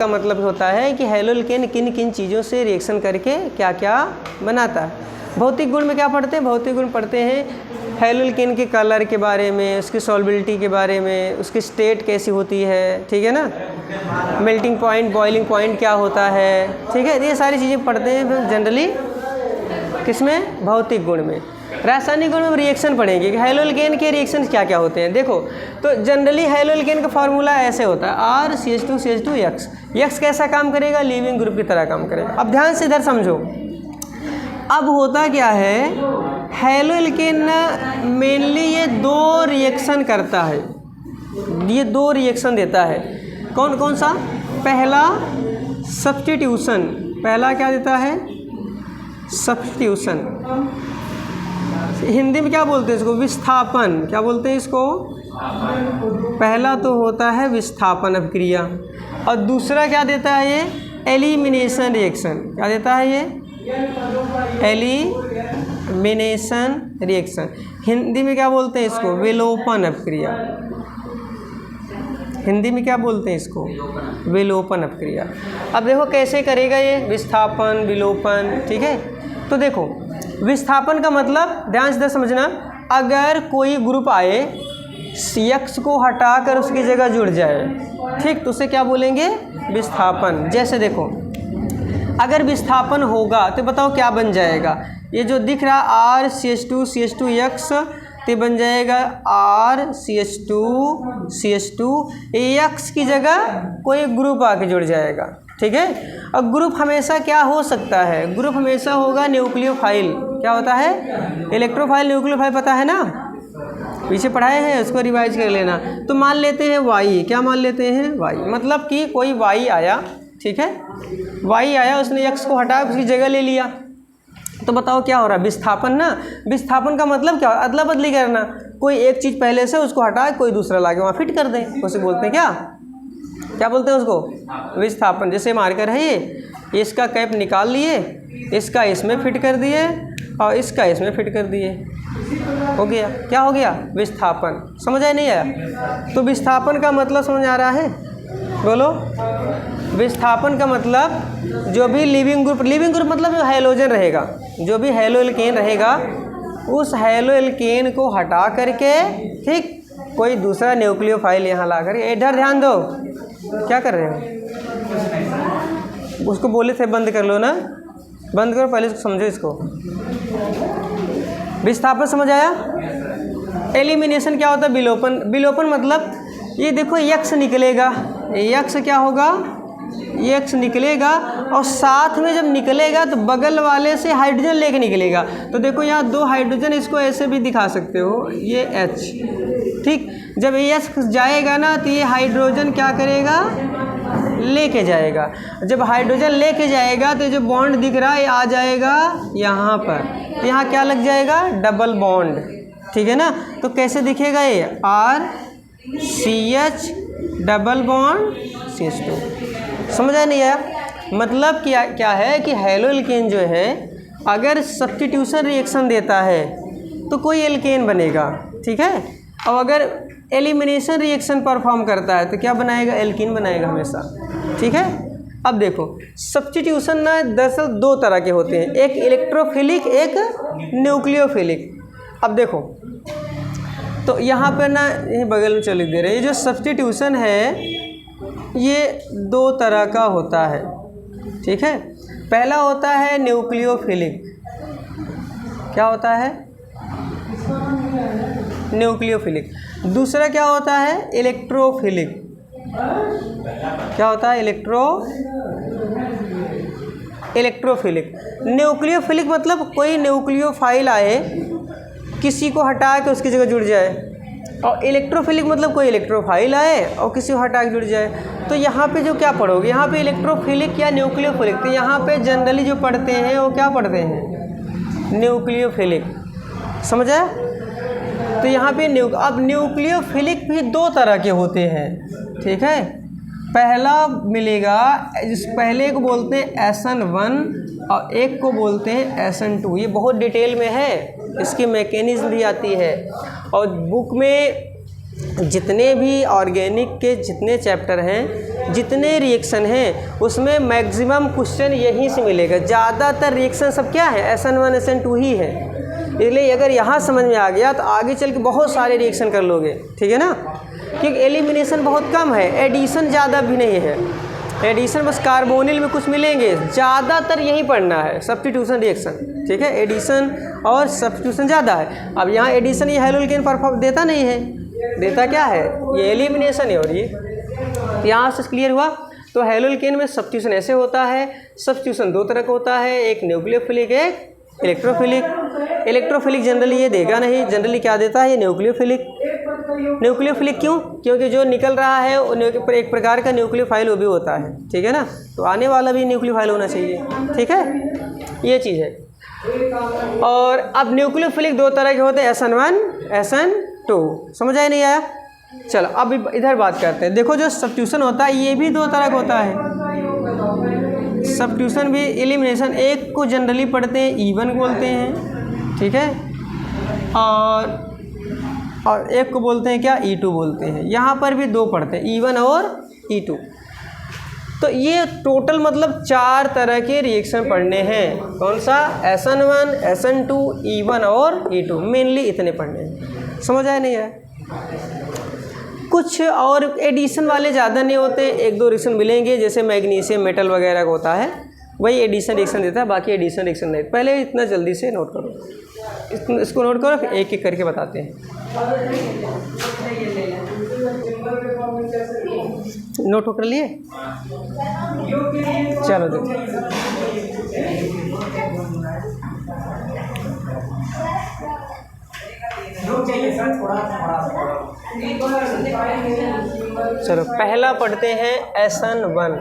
का मतलब होता है कि हैलोअल्केन किन किन चीज़ों से रिएक्शन करके क्या क्या बनाता है। भौतिक गुण में क्या पढ़ते हैं? भौतिक गुण पढ़ते हैं हैलोअल्केन के कलर के बारे में, उसकी सॉल्बिलिटी के बारे में, उसकी स्टेट कैसी होती है, ठीक है ना, मेल्टिंग पॉइंट, बॉइलिंग पॉइंट क्या होता है, ठीक है। ये सारी चीज़ें पढ़ते हैं जनरली किसमें? भौतिक गुण में। रासायनिक गुण में रिएक्शन पढ़ेंगे कि हैलोअल्केन के रिएक्शन क्या क्या होते हैं। देखो तो जनरली हैलोअल्केन का फार्मूला ऐसे होता है RCH2CH2X। X कैसा काम करेगा? लिविंग ग्रुप की तरह काम करेगा। अब ध्यान से इधर समझो, अब होता क्या है, हैलोअल्केन मेनली ये दो रिएक्शन करता है, ये दो रिएक्शन देता है। कौन कौन सा? पहला सब्स्टिट्यूशन, पहला क्या देता है? सब्स्टिट्यूशन। हिंदी में क्या बोलते हैं इसको? विस्थापन। क्या बोलते हैं इसको? पहला तो होता है विस्थापन अभिक्रिया, और दूसरा क्या देता है ये? Elimination reaction. क्या देता है ये? Elimination reaction. हिंदी में क्या बोलते हैं इसको? विलोपन अभिक्रिया। हिंदी में क्या बोलते हैं इसको? विलोपन अभिक्रिया। अब देखो कैसे करेगा ये विस्थापन विलोपन, ठीक है। तो देखो विस्थापन का मतलब ध्यान से समझना, अगर कोई ग्रुप आए X को हटाकर उसकी जगह जुड़ जाए, ठीक, तो उसे क्या बोलेंगे? विस्थापन। जैसे देखो अगर विस्थापन होगा तो बताओ क्या बन जाएगा? ये जो दिख रहा RCH2CH2X तो बन जाएगा RCH2CH2, X की जगह कोई ग्रुप आके जुड़ जाएगा, ठीक है। अब ग्रुप हमेशा क्या हो सकता है? ग्रुप हमेशा होगा न्यूक्लियोफाइल। क्या होता है? इलेक्ट्रोफाइल न्यूक्लियोफाइल, पता है ना, पीछे पढ़ाए हैं, उसको रिवाइज कर लेना। तो मान लेते हैं Y। क्या मान लेते हैं? Y। मतलब कि कोई Y आया, ठीक है, Y आया, उसने X को हटा उसकी जगह ले लिया, तो बताओ क्या हो रहा है? विस्थापन ना। विस्थापन का मतलब क्या? अदला बदली करना। कोई एक चीज़ पहले से उसको हटा कोई दूसरा ला के वहाँ फिट कर दें, उसे बोलते हैं क्या बोलते हैं उसको? विस्थापन। जैसे मार्कर है ये, इसका कैप निकाल लिए, इसका इसमें फिट कर दिए और इसका इसमें फिट कर दिए, हो गया। क्या हो गया? विस्थापन। समझ आया नहीं आया? तो विस्थापन का मतलब समझ आ रहा है? बोलो। विस्थापन का मतलब जो भी लिविंग ग्रुप मतलब जो हैलोजन रहेगा, जो भी हैलोअल्केन रहेगा, उस हैलोअल्केन को हटा करके, ठीक, कोई दूसरा न्यूक्लियोफाइल यहाँ ला कर, इधर ध्यान दो, क्या कर रहे हो? उसको बोले थे बंद कर लो ना, बंद करो, पहले इसको समझो। इसको विस्थापन समझ आया? एलिमिनेशन क्या होता है? विलोपन। विलोपन मतलब ये देखो X निकलेगा, X क्या होगा? X निकलेगा, और साथ में जब निकलेगा तो बगल वाले से हाइड्रोजन लेके निकलेगा। तो देखो यहाँ दो हाइड्रोजन, इसको ऐसे भी दिखा सकते हो, ये H, ठीक। जब X जाएगा ना तो ये हाइड्रोजन क्या करेगा? लेके जाएगा। जब हाइड्रोजन लेके जाएगा तो जो बॉन्ड दिख रहा है ये आ जाएगा यहाँ पर, तो यहाँ क्या लग जाएगा? डबल बॉन्ड, ठीक है ना। तो कैसे दिखेगा ये? RCH double bond CH2। समझ आ नहीं आया? मतलब क्या है कि हैलोअल्केन जो है अगर सब्स्टिट्यूशन रिएक्शन देता है तो कोई एल्केन बनेगा, ठीक है, और अगर एलिमिनेशन रिएक्शन परफॉर्म करता है तो क्या बनाएगा? एल्कीन बनाएगा हमेशा, ठीक है। अब देखो सब्स्टिट्यूशन ना दरअसल दो तरह के होते हैं, एक इलेक्ट्रोफिलिक, एक न्यूक्लियोफिलिक। अब देखो तो यहाँ पर ना यही बगल में चल दे रहे, ये जो सब्स्टिट्यूशन है ये दो तरह का होता है, ठीक है। पहला होता है न्यूक्लियोफिलिक। क्या होता है? न्यूक्लियोफिलिक। दूसरा क्या होता है? इलेक्ट्रोफिलिक। क्या होता है? इलेक्ट्रोफिलिक। न्यूक्लियोफिलिक मतलब कोई न्यूक्लियोफाइल आए, किसी को हटा के उसकी जगह जुड़ जाए, और इलेक्ट्रोफिलिक मतलब कोई इलेक्ट्रोफाइल आए और किसी को हटा के जुड़ जाए। तो यहाँ पे जो क्या पढ़ोगे, यहाँ पे इलेक्ट्रोफिलिक या न्यूक्लियोफिलिक, तो यहाँ पे जनरली जो पढ़ते हैं वो क्या पढ़ते हैं? न्यूक्लियोफिलिक। समझा? तो यहाँ पे अब न्यूक्लियोफिलिक भी दो तरह के होते हैं, ठीक है। पहला मिलेगा, जिस पहले को बोलते हैं SN1 और एक को बोलते हैं SN2। ये बहुत डिटेल में है, इसकी मैकेनिज्म भी आती है और बुक में जितने भी ऑर्गेनिक के जितने चैप्टर हैं, जितने रिएक्शन हैं, उसमें मैक्सिमम क्वेश्चन यहीं से मिलेगा। ज़्यादातर रिएक्शन सब क्या है, SN1 SN2 ही है। इसलिए अगर यहाँ समझ में आ गया तो आगे चल के बहुत सारे रिएक्शन कर लोगे, ठीक है ना। क्योंकि एलिमिनेशन बहुत कम है, एडिशन ज़्यादा भी नहीं है। एडिशन बस कार्बोनिल में कुछ मिलेंगे, ज़्यादातर यही पढ़ना है, सब्स्टिट्यूशन रिएक्शन, ठीक है। एडिशन और सब्स्टिट्यूशन ज़्यादा है। अब यहाँ एडिशन ये हेलोल्केन परफॉर्म देता नहीं है, देता क्या है, ये एलिमिनेशन है। और ये यहाँ से क्लियर हुआ। तो हेलोल्केन में सब्स्टिट्यूशन ऐसे होता है। सब्स्टिट्यूशन दो तरह का होता है, एक न्यूक्लियोफिलिक, एक इलेक्ट्रोफिलिक। इलेक्ट्रोफिलिक जनरली ये देगा नहीं, जनरली क्या देता है, ये न्यूक्लियोफिलिक। न्यूक्लियोफिलिक क्यों, क्योंकि जो निकल रहा है एक प्रकार का न्यूक्लियोफाइल वो भी होता है, ठीक है ना। तो आने वाला भी न्यूक्लियोफाइल होना चाहिए, ठीक है, ये चीज़ है। और अब न्यूक्लियोफिलिक दो तरह के होते हैं, SN1 SN2। समझ आया नहीं आया? चलो अब इधर बात करते हैं। देखो जो सब्स्टिट्यूशन होता है ये भी दो तरह का होता है। सब्स्टिट्यूशन भी एलिमिनेशन, एक को जनरली पढ़ते हैं E1 बोलते हैं, ठीक है, और एक को बोलते हैं क्या, E2 बोलते हैं। यहाँ पर भी दो पढ़ते हैं, E1 और E2। तो ये टोटल मतलब 4 तरह के रिएक्शन पढ़ने हैं। कौन सा, SN1 SN2 E1 और E2, मेनली इतने पढ़ने हैं। समझ आया नहीं आया? कुछ और एडिशन वाले ज़्यादा नहीं होते, एक दो रिएक्शन मिलेंगे, जैसे मैग्नीशियम मेटल वगैरह का होता है, वही एडिशन रिएक्शन देता है, बाकी एडिशन रिएक्शन नहीं। पहले इतना जल्दी से नोट करो, इसको नोट करो, फिर एक एक करके बताते हैं। नोट कर लिए? चलो देखो, चलो पहला पढ़ते हैं SN1।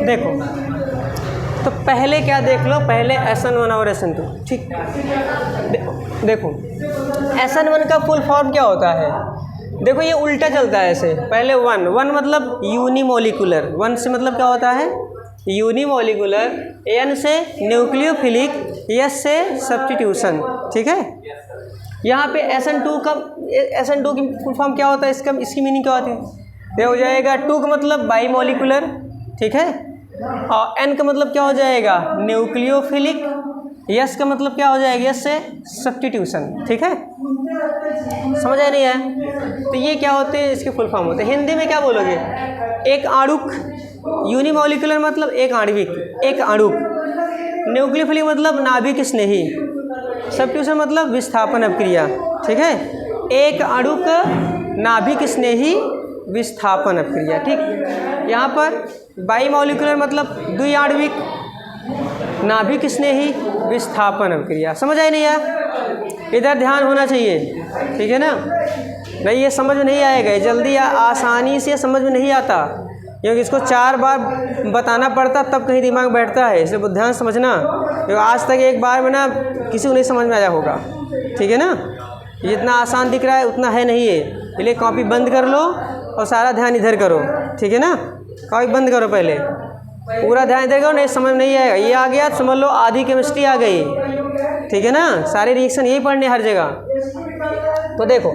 देखो तो पहले क्या देख लो, पहले SN1 और SN2, ठीक। देखो SN1 का फुल फॉर्म क्या होता है, देखो ये उल्टा चलता है ऐसे। पहले वन मतलब यूनिमोलिकुलर, वन से मतलब क्या होता है, यूनिमोलिकुलर, N से न्यूक्लियोफिलिक, S से सब्स्टिट्यूशन, ठीक है। यहाँ पे SN2 की फुल फॉर्म क्या होता है, इसकी मीनिंग क्या होती है, ये हो जाएगा 2 का मतलब बाईमोलिकुलर, ठीक है, और N का मतलब क्या हो जाएगा, न्यूक्लियोफिलिक, S का मतलब क्या हो जाएगा, S से सब्स्टिट्यूशन, ठीक है। समझ आया नहीं है? तो ये क्या होते हैं, इसके फुल फॉर्म होते हैं। हिंदी में क्या बोलोगे, एक आणुक, यूनिमोलिकुलर मतलब एक आणविक, एक आणुक, न्यूक्लियोफिलिक मतलब नाभिक स्नेही, सब्स्टिट्यूशन मतलब विस्थापन अपक्रिया, ठीक है। एक अणुक नाभिक स्नेही विस्थापन अपक्रिया, ठीक। यहाँ पर बाईमोलिकुलर मतलब द्विआण्विक नाभिक स्नेही विस्थापन अपक्रिया। समझ आई नहीं यार? इधर ध्यान होना चाहिए, ठीक है ना। नहीं ये समझ में नहीं आएगा, जल्दी आसानी से समझ में नहीं आता, क्योंकि इसको 4 बार बताना पड़ता तब कहीं दिमाग बैठता है। इसलिए ध्यान समझना, क्योंकि आज तक एक बार में ना किसी को नहीं समझ में आया होगा, ठीक है ना। जितना आसान दिख रहा है उतना है नहीं है। इसलिए कॉपी बंद कर लो और सारा ध्यान इधर करो, ठीक है ना। कॉपी बंद करो, पहले पूरा ध्यान इधर करो, नहीं समझ नहीं आएगा। ये आ गया समझ लो आधी केमिस्ट्री आ गई, ठीक है ना। सारे रिएक्शन यही पढ़ने हर जगह। तो देखो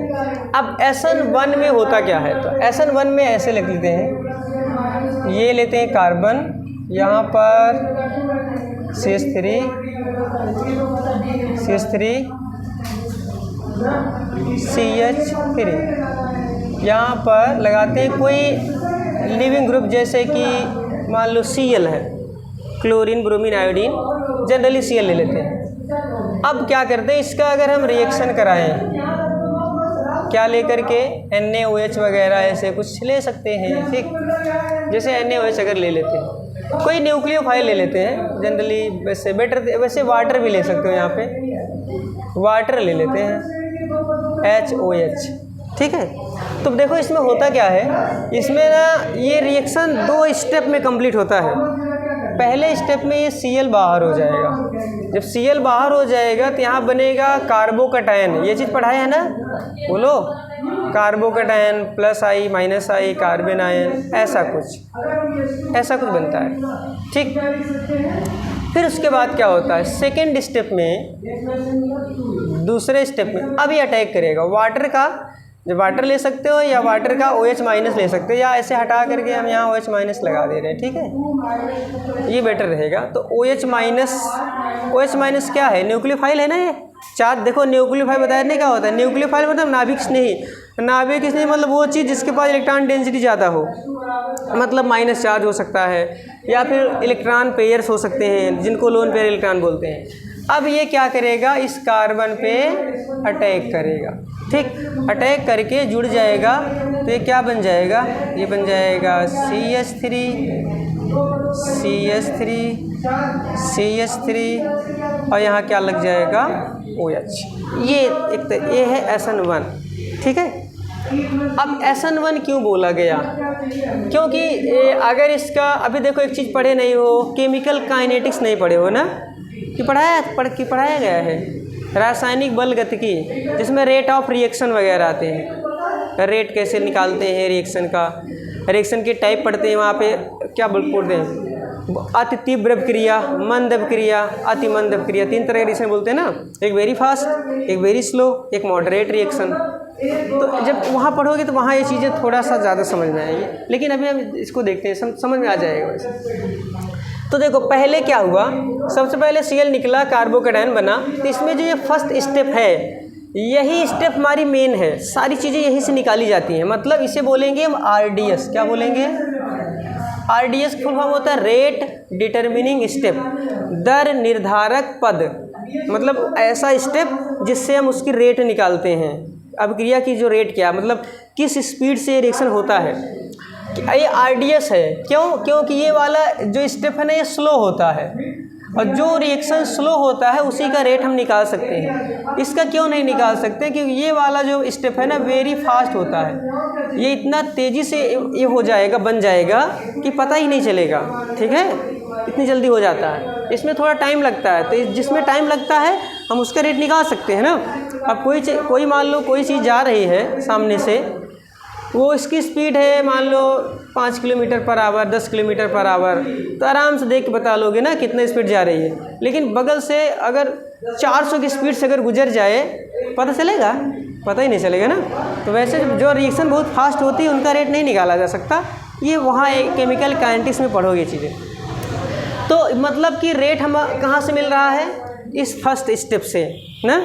अब SN1 में होता क्या है, तो SN1 में ऐसे लिख लेते हैं, ये लेते हैं कार्बन, यहाँ पर CH3, CH3 यहाँ पर लगाते हैं कोई लिविंग ग्रुप, जैसे कि मान लो Cl है, chlorine bromine iodine, generally Cl ले लेते हैं। अब क्या करते हैं, इसका अगर हम रिएक्शन कराएं, क्या लेकर के NaOH वगैरह ऐसे कुछ ले सकते हैं, ठीक, जैसे NaOH अगर ले लेते हैं, कोई न्यूक्लियोफाइल ले लेते हैं जनरली, वैसे बेटर, वैसे वाटर भी ले सकते हो, यहाँ पे वाटर ले लेते हैं HOH, ठीक है। तो देखो इसमें होता क्या है, इसमें ना ये रिएक्शन 2 स्टेप में कंप्लीट होता है। पहले स्टेप में ये Cl बाहर हो जाएगा, जब Cl बाहर हो जाएगा तो यहाँ बनेगा कार्बोकैटायन, ये चीज़ पढ़ाए है ना, बोलो, carbocation +I -I carbon ion, ऐसा कुछ बनता है, ठीक। फिर उसके बाद क्या होता है, सेकेंड स्टेप में, दूसरे स्टेप में अब ये अटैक करेगा वाटर का, जब वाटर ले सकते हो या वाटर का OH- ले सकते हो, या ऐसे हटा करके हम यहाँ OH- लगा दे रहे हैं, ठीक है, ये बेटर रहेगा। तो OH- क्या है, न्यूक्लियोफाइल है ना, ये चार, देखो न्यूक्लियोफाइल बताया नहीं क्या होता है, न्यूक्लियोफाइल मतलब नाभिक स्नेही, नाभिक स्नेही मतलब वो चीज़ जिसके पास इलेक्ट्रॉन डेंसिटी ज़्यादा हो, मतलब माइनस चार्ज हो सकता है, या फिर इलेक्ट्रॉन पेयर्स हो सकते हैं जिनको लोन पेयर इलेक्ट्रॉन बोलते हैं। अब ये क्या करेगा, इस कार्बन पे अटैक करेगा, ठीक, अटैक करके जुड़ जाएगा, तो ये क्या बन जाएगा, ये बन जाएगा CH3 और यहाँ क्या लग जाएगा, OH। ये है SN1, ठीक है। अब SN1 क्यों बोला गया, क्योंकि अगर इसका, अभी देखो एक चीज़ पढ़े नहीं हो, केमिकल काइनेटिक्स नहीं पढ़े हो ना, कि पढ़ाया गया है रासायनिक बल गतिकी, जिसमें रेट ऑफ रिएक्शन वगैरह आते हैं, रेट कैसे निकालते हैं रिएक्शन का, रिएक्शन के टाइप पढ़ते हैं, वहाँ पे क्या बोलते हैं, अति तीव्र क्रिया, मंद क्रिया, अति मंद क्रिया, 3 तरह के रिएक्शन बोलते हैं ना, एक वेरी फास्ट, एक वेरी स्लो, एक मॉडरेट रिएक्शन। तो जब वहाँ पढ़ोगे तो वहाँ ये चीज़ें थोड़ा सा ज़्यादा समझ में आएंगी, लेकिन अभी हम इसको देखते हैं, समझ में आ जाएगा वैसे। तो देखो पहले क्या हुआ, सबसे पहले Cl निकला, कार्बोकैटायन बना, तो इसमें जो ये फर्स्ट स्टेप है, यही स्टेप हमारी मेन है, सारी चीज़ें यहीं से निकाली जाती हैं, मतलब इसे बोलेंगे हम RDS, क्या बोलेंगे, RDS फुल फॉर्म होता है रेट डिटर्मिनिंग स्टेप, दर निर्धारक पद, मतलब ऐसा स्टेप जिससे हम उसकी रेट निकालते हैं, अभिक्रिया की जो रेट क्या, मतलब किस स्पीड से रिएक्शन होता है, ये RDS है। क्योंकि ये वाला जो स्टेप है ना, ये स्लो होता है, और जो रिएक्शन स्लो होता है उसी का रेट हम निकाल सकते हैं। इसका क्यों नहीं निकाल सकते, क्योंकि ये वाला जो स्टेप है ना वेरी फास्ट होता है, ये इतना तेज़ी से ये हो जाएगा, बन जाएगा कि पता ही नहीं चलेगा, ठीक है, इतनी जल्दी हो जाता है। इसमें थोड़ा टाइम लगता है, तो जिसमें टाइम लगता है हम उसका रेट निकाल सकते हैं ना। अब कोई मान लो कोई चीज़ जा रही है सामने से, वो इसकी स्पीड है मान लो 5 किलोमीटर/आवर, 10 किलोमीटर/आवर, तो आराम से देख के बता लोगे ना कितना स्पीड जा रही है। लेकिन बगल से अगर 400 की स्पीड से अगर गुजर जाए, पता चलेगा, पता ही नहीं चलेगा ना। तो वैसे जो रिएक्शन बहुत फास्ट होती है उनका रेट नहीं निकाला जा सकता, ये वहाँ एक केमिकल काइनेटिक्स में पढ़ोगे चीज़ें। तो मतलब कि रेट हम कहाँ से मिल रहा है, इस फर्स्ट स्टेप से ना,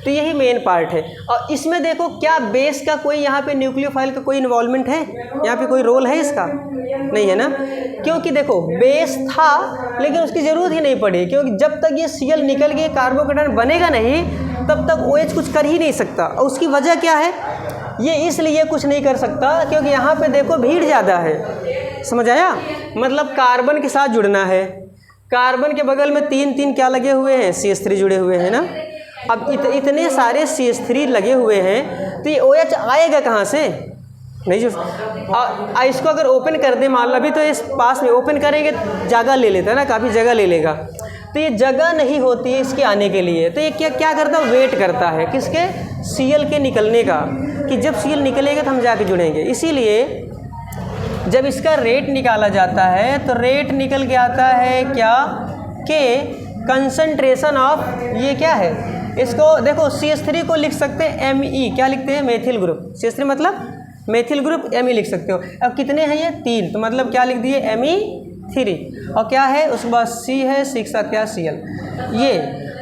तो यही मेन पार्ट है। और इसमें देखो क्या बेस का कोई यहाँ पे न्यूक्लियोफाइल का कोई इन्वॉल्वमेंट है, यहाँ पे कोई रोल है इसका, नहीं है ना, क्योंकि देखो बेस था लेकिन उसकी ज़रूरत ही नहीं पड़ी, क्योंकि जब तक ये Cl निकल के कार्बोकैटायन बनेगा नहीं तब तक OH कुछ कर ही नहीं सकता। और उसकी वजह क्या है, ये इसलिए कुछ नहीं कर सकता क्योंकि यहाँ पे देखो भीड़ ज़्यादा है, समझ आया, मतलब कार्बन के साथ जुड़ना है, कार्बन के बगल में 3 क्या लगे हुए हैं, CH3 जुड़े हुए हैं ना। अब इतने सारे CH3 लगे हुए हैं तो ये OH आएगा कहाँ से, नहीं जो इसको अगर ओपन कर दे मान लो, अभी तो इस पास में ओपन करेंगे जगह ले लेता है ना, काफ़ी जगह ले लेगा, तो ये जगह नहीं होती है इसके आने के लिए। तो ये क्या करता है, वेट करता है किसके, Cl के निकलने का, कि जब Cl निकलेगा तो हम जाके जुड़ेंगे। इसीलिए जब इसका रेट निकाला जाता है तो रेट निकल के आता है क्या, के कंसंट्रेशन ऑफ, ये क्या है, इसको देखो CH3 को लिख सकते हैं Me, क्या लिखते हैं, मेथिल ग्रुप, CH3 मतलब मेथिल ग्रुप, Me लिख सकते हो। अब कितने हैं ये, 3, तो मतलब क्या लिख दिए Me3, और क्या है उसके बाद C है, 6 क्या Cl, ये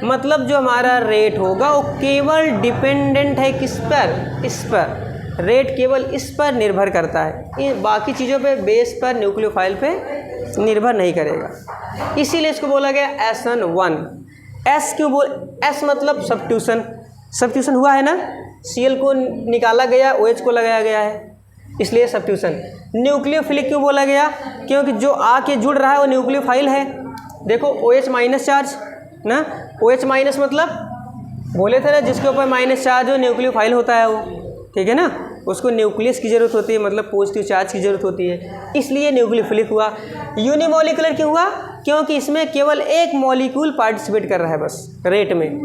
मतलब जो हमारा रेट होगा वो केवल डिपेंडेंट है किस पर, इस पर। रेट केवल इस पर निर्भर करता है, इन बाकी चीज़ों पे बेस पर न्यूक्लियोफाइल पे निर्भर नहीं करेगा। इसीलिए इसको बोला गया SN1। एस क्यों एस मतलब सब्स्टिट्यूशन, सब्स्टिट्यूशन हुआ है ना, Cl को निकाला गया, OH को लगाया गया है, इसलिए सब्स्टिट्यूशन। न्यूक्लियोफिलिक क्यों बोला गया, क्योंकि जो आके जुड़ रहा है वो न्यूक्लियोफाइल है। देखो OH माइनस चार्ज ना, OH माइनस मतलब बोले थे ना जिसके ऊपर माइनस चार्ज हो न्यूक्लियोफाइल होता है वो, ठीक है ना, उसको न्यूक्लियस की ज़रूरत होती है, मतलब पॉजिटिव चार्ज की ज़रूरत होती है, इसलिए न्यूक्लियोफिलिक हुआ। यूनिमोलिकुलर क्यों हुआ, क्योंकि इसमें केवल एक मॉलिक्यूल पार्टिसिपेट कर रहा है बस रेट में,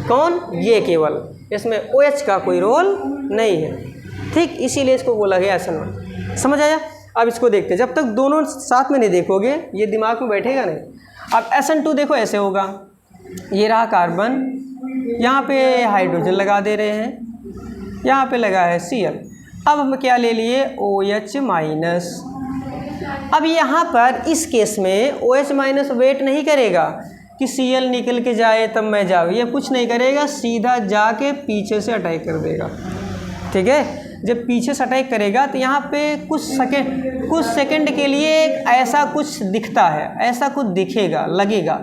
कौन, ये केवल, इसमें OH का कोई रोल नहीं है, ठीक, इसीलिए इसको बोला गया SN1। समझ आया। अब इसको देखते हैं, जब तक दोनों साथ में नहीं देखोगे ये दिमाग में बैठेगा नहीं। अब SN2 देखो ऐसे होगा, ये रहा कार्बन, यहाँ पे हाइड्रोजन लगा दे रहे हैं, यहाँ पे लगा है Cl। अब हम क्या ले लिए, OH माइनस। अब यहाँ पर इस केस में OH माइनस वेट नहीं करेगा कि Cl निकल के जाए तब मैं जाऊँ, ये कुछ नहीं करेगा, सीधा जाके पीछे से अटैक कर देगा, ठीक है। जब पीछे से अटैक करेगा तो यहाँ पे कुछ सेकंड के लिए ऐसा कुछ दिखता है, ऐसा कुछ दिखेगा, लगेगा,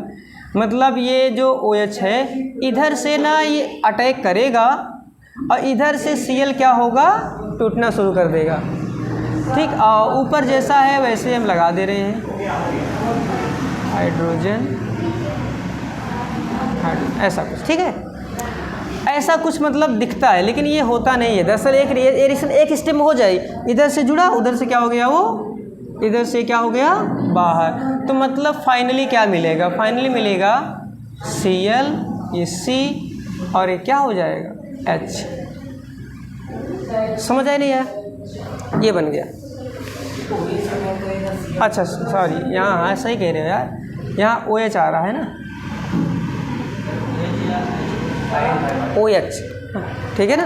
मतलब ये जो OH है इधर से ना ये अटैक करेगा और इधर से Cl क्या होगा, टूटना शुरू कर देगा, ठीक। ऊपर जैसा है वैसे हम लगा दे रहे हैं, हाइड्रोजन, ऐसा कुछ, ठीक है, ऐसा कुछ मतलब दिखता है, लेकिन ये होता नहीं है। दरअसल एक रिएक्शन एक स्टेप में हो जाए, इधर से जुड़ा, उधर से क्या हो गया, वो इधर से क्या हो गया, बाहर। तो मतलब फाइनली क्या मिलेगा, फाइनली मिलेगा Cl, ये C और ये क्या हो जाएगा, H। समझ आया नहीं है, ये बन गया। अच्छा सॉरी, यहाँ हाँ सही कह रहे हो यार, यहाँ OH आ रहा है ना, OH, ठीक है ना,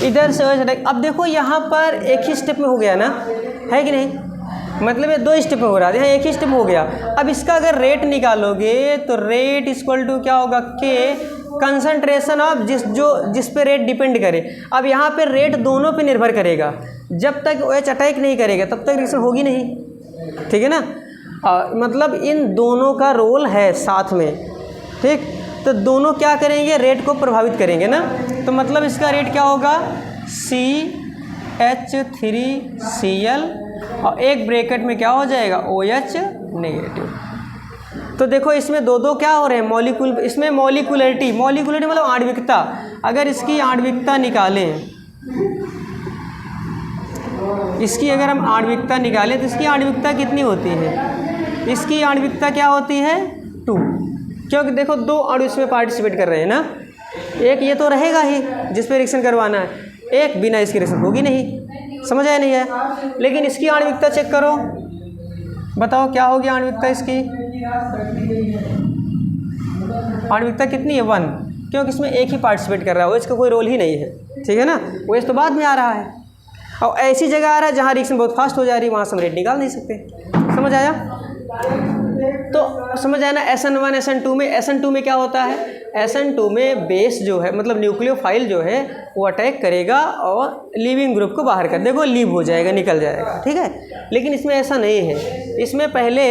इधर से OH अटैक। अब देखो यहाँ पर एक ही स्टेप में हो गया ना, है कि नहीं, मतलब ये दो स्टेप में हो रहा है, यहाँ एक ही स्टेप हो गया। अब इसका अगर रेट निकालोगे तो रेट इक्वल टू क्या होगा, K कंसंट्रेशन ऑफ जिस पे रेट डिपेंड करे। अब यहाँ पे रेट दोनों पे निर्भर करेगा, जब तक OH अटैक नहीं करेगा तब तक रिएक्शन होगी नहीं, ठीक है ना। मतलब इन दोनों का रोल है साथ में, ठीक, तो दोनों क्या करेंगे, रेट को प्रभावित करेंगे ना। तो मतलब इसका रेट क्या होगा, CH3Cl और एक ब्रैकेट में क्या हो जाएगा, OH नेगेटिव। तो देखो इसमें दो क्या हो रहे हैं, मॉलिक्यूल, इसमें मॉलिक्यूलरिटी मतलब आणविकता। अगर इसकी आणविकता निकालें, इसकी अगर हम आणविकता निकालें तो इसकी आणविकता कितनी होती है, इसकी आणविकता क्या होती है, 2, क्योंकि देखो दो अणु इसमें पार्टिसिपेट कर रहे हैं ना, एक ये तो रहेगा ही जिस पे रिएक्शन करवाना है, एक बिना इसकी रिएक्शन होगी नहीं। समझ आया नहीं है। लेकिन इसकी आणविकता चेक करो, बताओ क्या होगी आणविकता इसकी, आणविकता कितनी है, 1, क्योंकि इसमें एक ही पार्टिसिपेट कर रहा है, इसका कोई रोल ही नहीं है, ठीक है ना। वो तो बाद में आ रहा है और ऐसी जगह आ रहा है जहाँ रिएक्शन बहुत फास्ट हो जा रही है, वहाँ से हम रेट निकाल नहीं सकते। समझ आया। तो समझ आया ना। SN1 SN2 में, SN2 में क्या होता है, SN2 में बेस जो है मतलब न्यूक्लियोफाइल जो है वो अटैक करेगा और लीविंग ग्रुप को बाहर कर देगा, लीव हो जाएगा, निकल जाएगा, ठीक है। लेकिन इसमें ऐसा नहीं है, इसमें पहले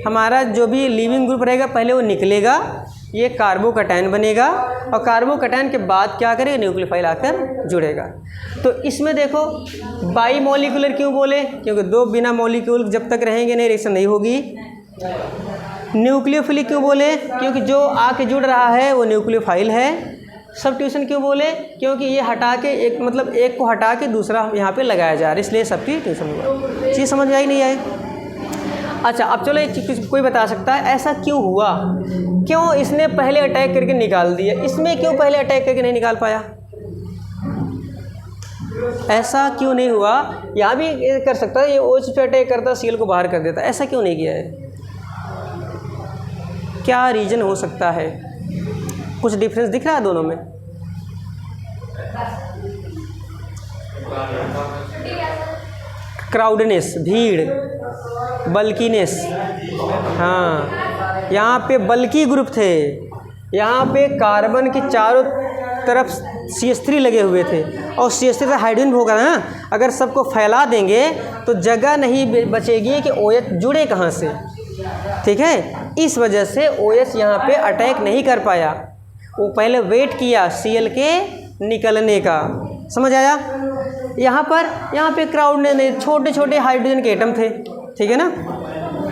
हमारा जो भी लीविंग ग्रुप रहेगा पहले वो निकलेगा, ये कार्बोकैटायन बनेगा और कार्बोकैटायन के बाद क्या करेगा, न्यूक्लियोफाइल आकर जुड़ेगा। तो इसमें देखो बाई मॉलिक्यूलर क्यों बोले, क्योंकि दो बिना मॉलिक्यूल जब तक रहेंगे नहीं रिएक्शन नहीं होगी। न्यूक्लियोफिलिक क्यों बोले, क्योंकि जो आके जुड़ रहा है वो न्यूक्लियोफाइल है। सब्स्टिट्यूशन क्यों बोले, क्योंकि ये हटा के एक मतलब एक को हटा के दूसरा यहाँ पे लगाया जा रहा है, इसलिए सब्स्टिट्यूशन हुआ। चीज़ समझ में आई नहीं आई। अच्छा अब चलो एक चीज़ कोई बता सकता है ऐसा क्यों हुआ, क्यों इसने पहले अटैक करके निकाल दिया, इसमें क्यों पहले अटैक करके नहीं निकाल पाया, ऐसा क्यों नहीं हुआ। यहाँ भी कर सकता है ये OH पे अटैक करता Cl को बाहर कर देता, ऐसा क्यों नहीं किया है, क्या रीज़न हो सकता है, कुछ डिफरेंस दिख रहा है दोनों में। क्राउडनेस, भीड़, बल्कीनेस, हाँ यहाँ पे बल्की ग्रुप थे, यहाँ पे कार्बन के चारों तरफ CH3 लगे हुए थे और CH3 से हाइड्रोजन भी होगा ना, अगर सबको फैला देंगे तो जगह नहीं बचेगी कि OH जुड़े कहाँ से, ठीक है। इस वजह से OH यहाँ पे अटैक नहीं कर पाया, वो पहले वेट किया Cl के निकलने का, समझ आया। यहाँ पे क्राउडनेस नहीं, छोटे छोटे हाइड्रोजन के एटम थे, ठीक है ना,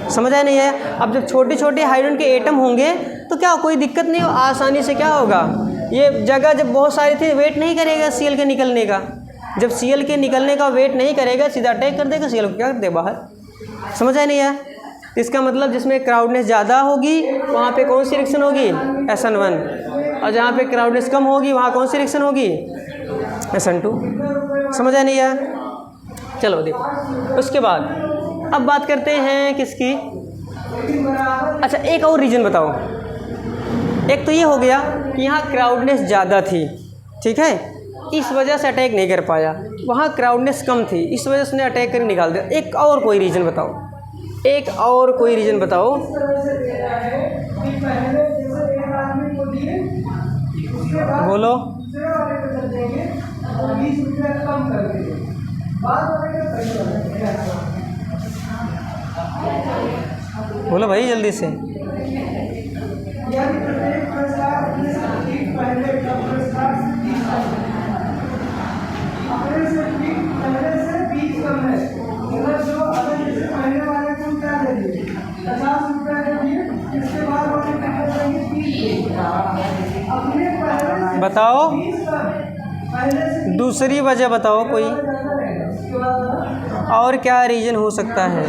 समझ आया नहीं है। अब जब छोटे छोटे हाइड्रोजन के एटम होंगे तो क्या कोई दिक्कत नहीं हो, आसानी से क्या होगा, ये जगह जब बहुत सारी थी वेट नहीं करेगा Cl के निकलने का, जब Cl के निकलने का वेट नहीं करेगा सीधा अटैक कर देगा Cl को, क्या कर दे बाहर, समझ आया नहीं है। इसका मतलब जिसमें क्राउडनेस ज़्यादा होगी वहाँ पे कौन सी रिएक्शन होगी, SN1, और जहाँ पे क्राउडनेस कम होगी वहाँ कौन सी रिएक्शन होगी, SN2, समझ आया नहीं है। चलो देखो उसके बाद अब बात करते हैं किसकी, अच्छा एक और रीज़न बताओ। एक तो ये हो गया कि यहाँ क्राउडनेस ज़्यादा थी, ठीक है, इस वजह से अटैक नहीं कर पाया, वहाँ क्राउडनेस कम थी इस वजह से उसने अटैक कर निकाल दिया। एक और कोई रीज़न बताओ, एक और कोई रीज़न बताओ। बोलो बोलो भाई जल्दी से। बताओ दूसरी वजह बताओ कोई, और क्या रीज़न हो सकता है।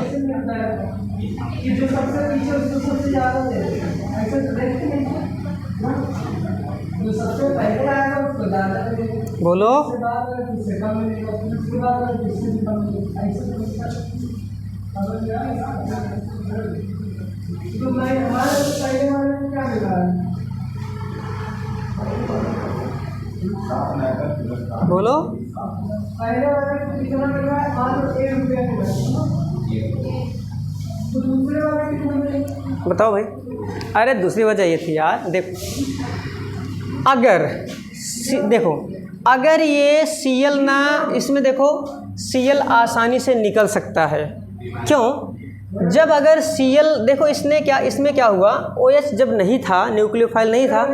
बोलो बोलो बताओ भाई। अरे दूसरी वजह ये थी यार, देखो अगर ये Cl ना, इसमें देखो Cl आसानी से निकल सकता है, क्यों, जब अगर Cl देखो इसमें क्या हुआ, OH जब नहीं था, न्यूक्लियोफाइल नहीं था,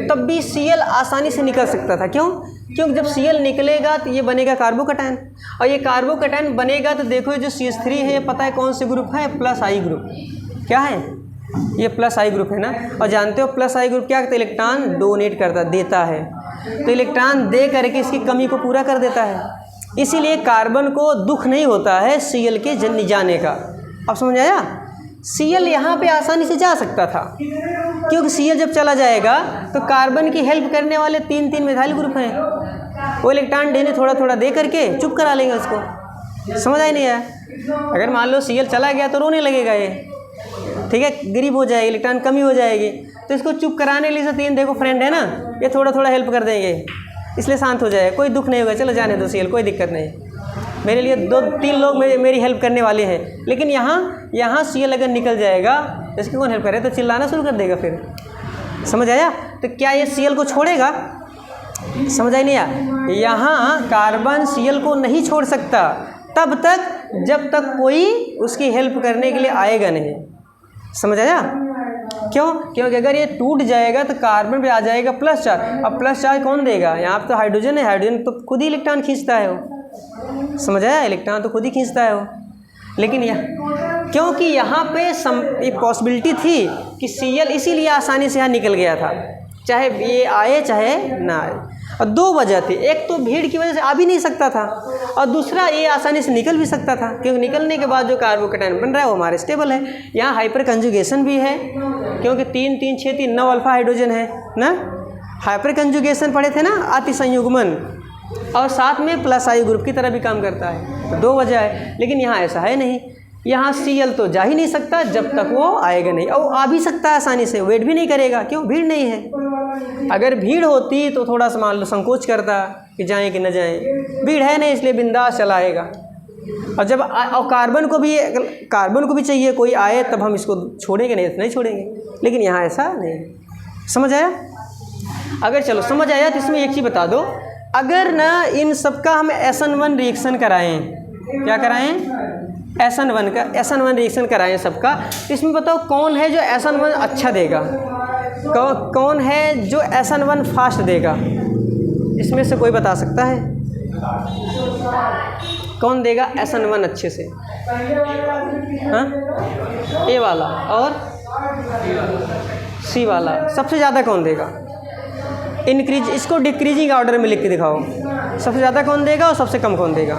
तब भी Cl आसानी से निकल सकता था, क्योंकि जब Cl निकलेगा तो ये बनेगा कार्बोकैटायन, और ये कार्बोकैटायन बनेगा तो देखो जो CH3 है ये पता है कौन से ग्रुप है, +I ग्रुप, क्या है ये +I ग्रुप है ना। और जानते हो +I ग्रुप क्या करता है, इलेक्ट्रॉन डोनेट देता है, तो इलेक्ट्रॉन दे करके इसकी कमी को पूरा कर देता है, इसीलिए कार्बन को दुख नहीं होता है Cl के जाने का। अब समझ आया, Cl यहाँ पे आसानी से जा सकता था, क्योंकि Cl जब चला जाएगा तो कार्बन की हेल्प करने वाले 3 मिथाइल ग्रुप हैं, वो इलेक्ट्रॉन देने थोड़ा थोड़ा दे करके चुप करा लेंगे उसको, समझ आई नहीं है। अगर मान लो Cl चला गया तो रोने लगेगा ये, ठीक है, गरीब हो जाएगी, इलेक्ट्रॉन कमी हो जाएगी, तो इसको चुप कराने के लिए 3 देखो फ्रेंड है ना, ये थोड़ा थोड़ा हेल्प कर देंगे, इसलिए शांत हो जाएगा, कोई दुख नहीं होगा, चलो जाने दो Cl, कोई दिक्कत नहीं, मेरे लिए 2-3 लोग मेरी हेल्प करने वाले हैं। लेकिन यहाँ Cl अगर निकल जाएगा तो इसकी कौन हेल्प करे, तो चिल्लाना शुरू कर देगा फिर, समझ आया। तो क्या ये Cl को छोड़ेगा, समझ आई नहीं आया। यहाँ कार्बन Cl को नहीं छोड़ सकता तब तक जब तक कोई उसकी हेल्प करने के लिए आएगा नहीं, समझ आया। क्योंकि अगर ये टूट जाएगा तो कार्बन पे आ जाएगा +4, अब +4 कौन देगा, यहाँ पे तो हाइड्रोजन है, हाइड्रोजन तो खुद ही इलेक्ट्रॉन खींचता है वो, समझ आया, इलेक्ट्रॉन तो खुद ही खींचता है वो। लेकिन क्योंकि यहाँ पे एक पॉसिबिलिटी थी कि Cl इसीलिए आसानी से यहाँ निकल गया था, चाहे ये आए चाहे ना आए, और 2 वजह थी, एक तो भीड़ की वजह से आ भी नहीं सकता था, और दूसरा ये आसानी से निकल भी सकता था, क्योंकि निकलने के बाद जो कार्बोकैटायन बन रहा है वो हमारे स्टेबल है। यहाँ हाइपर कंजुगेशन भी है, क्योंकि 3-3-6-3 9 अल्फा हाइड्रोजन है ना, हाइपर कंजुगेशन पढ़े थे ना, अति संयुग्मन, और साथ में +I ग्रुप की तरह भी काम करता है, तो 2 वजह है। लेकिन यहाँ ऐसा है नहीं, यहाँ Cl तो जा ही नहीं सकता जब तक वो आएगा नहीं, और आ भी सकता है आसानी से, वेट भी नहीं करेगा, क्यों, भीड़ नहीं है। अगर भीड़ होती तो थोड़ा सा मान लो संकोच करता कि जाएं कि न जाएं, भीड़ है नहीं इसलिए बिंदास चलाएगा। और जब और कार्बन को भी चाहिए कोई आए तब हम इसको छोड़ेंगे, नहीं छोड़ेंगे, लेकिन यहाँ ऐसा नहीं, समझ आया। अगर चलो समझ आया तो इसमें एक चीज़ बता दो, अगर ना इन सब का हम SN1 रिएक्शन कराएं, क्या कराएं, SN1 रिएक्शन कराएं सबका, तो इसमें बताओ कौन है जो SN1 अच्छा देगा, कौन है जो SN1 फास्ट देगा, इसमें से कोई बता सकता है? कौन देगा SN1 अच्छे से? हाँ, ए वाला और सी वाला सबसे ज़्यादा कौन देगा? इंक्रीज, इसको डिक्रीजिंग ऑर्डर में लिख के दिखाओ, सबसे ज़्यादा कौन देगा और सबसे कम कौन देगा?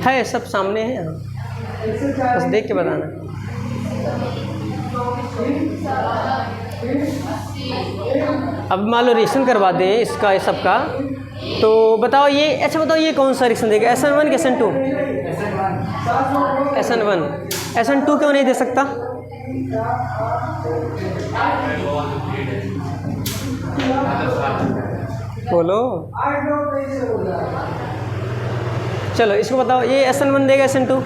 है सब सामने है यहाँ, बस देख के बताना। अब मान लो रिएक्शन करवा दें इसका ये सबका, तो बताओ ये, अच्छा बताओ ये कौन सा रिएक्शन देगा, SN1 कि SN2? SN1। SN2 क्यों नहीं दे सकता? बोलो, चलो इसको बताओ, ये SN1 देगा SN2?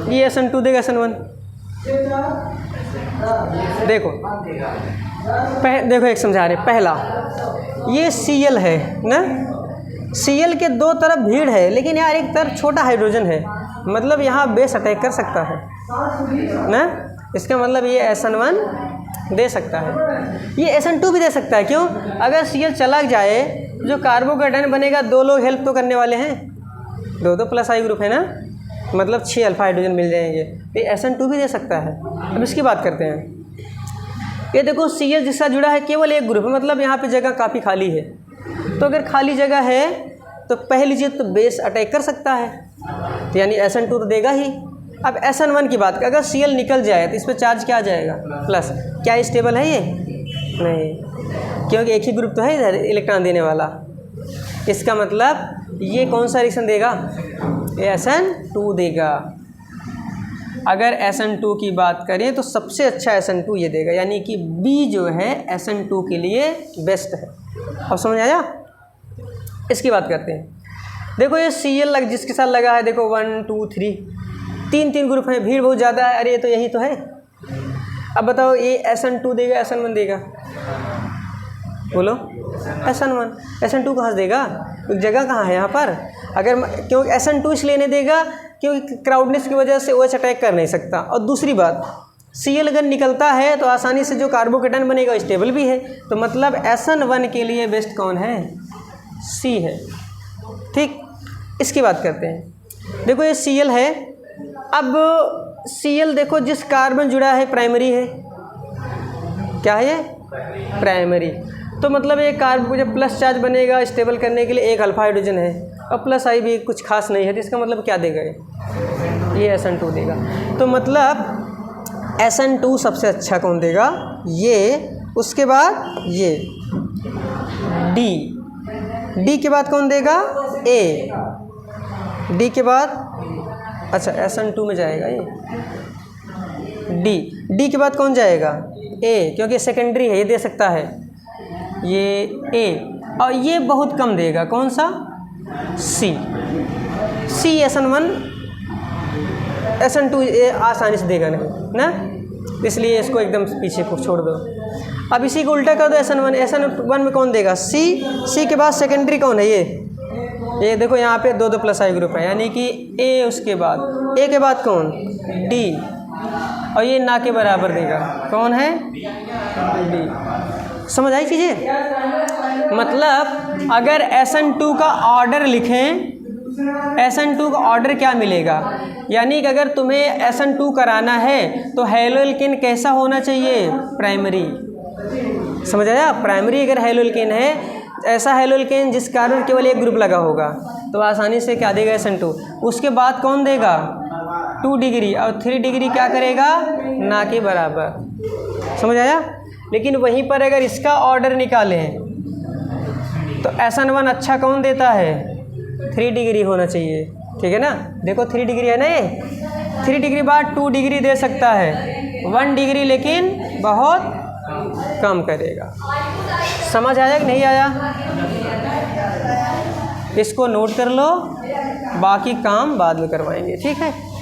ये SN2 देगा SN1? देखो देखो एक समझा रहे, पहला ये Cl है ना, Cl के दो तरफ भीड़ है, लेकिन यार एक तरफ छोटा हाइड्रोजन है, मतलब यहाँ बेस अटैक कर सकता है ना, इसका मतलब ये SN1 दे सकता है, ये SN2 भी दे सकता है। क्यों? अगर Cl चला जाए, जो कार्बोकेटायन बनेगा, दो लोग हेल्प तो करने वाले हैं, दो प्लस आई ग्रुप है ना, मतलब 6 अल्फा हाइड्रोजन मिल जाएंगे, तो ये SN2 भी दे सकता है। अब इसकी बात करते हैं, ये देखो Cl जिसका जुड़ा है केवल एक ग्रुप है, मतलब यहाँ पे जगह काफ़ी खाली है, तो अगर खाली जगह है तो पहली चीज़ तो बेस अटैक कर सकता है, तो यानी SN2 तो देगा ही। अब SN1 की बात, अगर Cl निकल जाए तो इस पर चार्ज क्या आ जाएगा? प्लस। क्या स्टेबल है ये? नहीं, क्योंकि एक ही ग्रुप तो है इधर इलेक्ट्रॉन देने वाला, इसका मतलब ये कौन सा रिएक्शन देगा? ये SN2 देगा। अगर SN2 की बात करें तो सबसे अच्छा SN2 ये देगा, यानी कि B जो है SN2 के लिए बेस्ट है। अब समझ आया? इसकी बात करते हैं। देखो ये Cl जिसके साथ लगा है, देखो 1 2 3 तीन ग्रुप हैं, भीड़ बहुत ज़्यादा है, अरे तो यही तो है। अब बताओ ये SN2 देगा SN1 देगा? बोलो, SN2 कहाँ से देगा? जगह कहाँ है यहाँ पर? अगर क्योंकि SN2 इसलिए नहीं देगा क्योंकि क्राउडनेस की वजह से OH अटैक कर नहीं सकता, और दूसरी बात Cl अगर निकलता है तो आसानी से जो कार्बोकेटायन बनेगा स्टेबल भी है, तो मतलब SN1 के लिए बेस्ट कौन है? C है। ठीक, इसकी बात करते हैं। देखो ये Cl है, अब Cl देखो जिस कार्बन जुड़ा है प्राइमरी है, क्या है ये? प्राइमरी। तो मतलब ये कार्बन जब प्लस चार्ज बनेगा स्टेबल करने के लिए एक अल्फा हाइड्रोजन है, और प्लस आई भी कुछ खास नहीं है, तो इसका मतलब क्या देगा ये SN2 देगा। तो मतलब SN2 सबसे अच्छा कौन देगा? ये, उसके बाद ये D के बाद कौन देगा? A, D के बाद, अच्छा SN2 में जाएगा ये D के बाद कौन जाएगा? A, क्योंकि सेकेंडरी है, ये दे सकता है ये A, और ये बहुत कम देगा, कौन सा? C SN1 SN2 आसानी से देगा नहीं ना, इसलिए इसको एकदम पीछे को छोड़ दो। अब इसी को उल्टा कर दो, SN1 में कौन देगा? C के बाद सेकेंडरी कौन है? ये देखो यहाँ पे दो प्लस आई ग्रुप है, यानी कि A, उसके बाद A के बाद कौन? D, और ये ना के बराबर देगा, कौन है? D। समझ आई चीज़ें? मतलब अगर SN2 का ऑर्डर लिखें, SN2 का ऑर्डर क्या मिलेगा? यानी कि अगर तुम्हें SN2 कराना है तो हैलोएल्केन कैसा होना चाहिए? प्राइमरी। समझ आया? प्राइमरी अगर हैलोएल्केन है, ऐसा हैलोएल्केन जिस कार्बन केवल एक ग्रुप लगा होगा, तो आसानी से क्या देगा? SN2। उसके बाद कौन देगा? 2 डिग्री, और 3 डिग्री क्या करेगा? ना के बराबर। समझ आया? लेकिन वहीं पर अगर इसका ऑर्डर निकालें तो SN1 अच्छा कौन देता है? 3 डिग्री होना चाहिए, ठीक है ना? देखो 3 डिग्री है ना, ये 3 डिग्री बाद 2 डिग्री दे सकता है, 1 डिग्री लेकिन बहुत कम करेगा। समझ आया कि नहीं आया? इसको नोट कर लो, बाकी काम बाद में करवाएंगे, ठीक है।